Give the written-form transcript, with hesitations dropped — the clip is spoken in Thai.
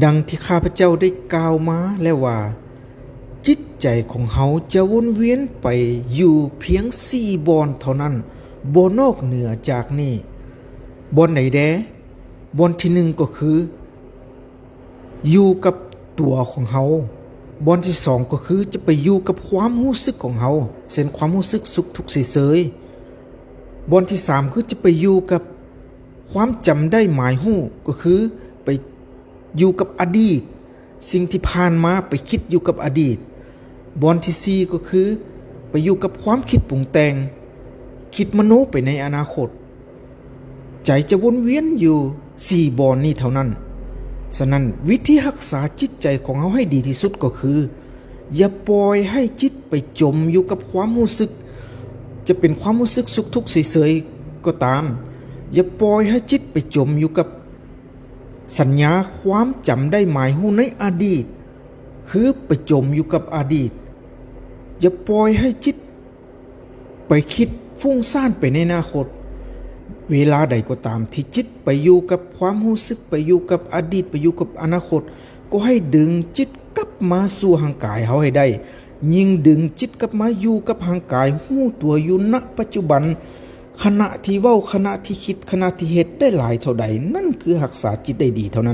ดังที่ข้าพเจ้าได้กล่าวมาแล้วว่าจิตใจของเฮาจะวนเวียนไปอยู่เพียง4บอนเท่านั้นบ่นอกเหนือจากนี้บอนไหนแดบอนที่1ก็คืออยู่กับตัวของเฮาบอนที่2ก็คือจะไปอยู่กับความรู้สึกของเฮาเช่นความรู้สึกสุขทุกข์เฉยๆบอนที่3คือจะไปอยู่กับความจำได้หมายรู้ก็คือไปอยู่กับอดีตสิ่งที่ผ่านมาไปคิดอยู่กับอดีตบอนที่4ก็คือไปอยู่กับความคิดปรุงแต่งคิดมโนไปในอนาคตใจจะวนเวียนอยู่4บอนนี้เท่านั้นฉะนั้นวิธีรักษาจิตใจของเราให้ดีที่สุดก็คืออย่าปล่อยให้จิตไปจมอยู่กับความรู้สึกจะเป็นความรู้สึกสุขทุกข์เฉยๆก็ตามอย่าปล่อยให้จิตไปจมอยู่กับสัญญาความจำได้หมายรู้ในอดีตคือไปจมอยู่กับอดีตอย่าปล่อยให้จิตไปคิดฟุ้งซ่านไปในอนาคตเวลาใดก็ตามที่จิตไปอยู่กับความรู้สึกไปอยู่กับอดีตไปอยู่กับอนาคตก็ให้ดึงจิตกลับมาสู่ร่างกายเฮาให้ได้ยิ่งดึงจิตกลับมาอยู่กับร่างกายรู้ตัวอยู่ณปัจจุบันขณะที่เว้าขณะที่คิดขณะที่เฮ็ดได้หลายเท่าใดนั่นคือรักษาจิตได้ดีเท่านั้น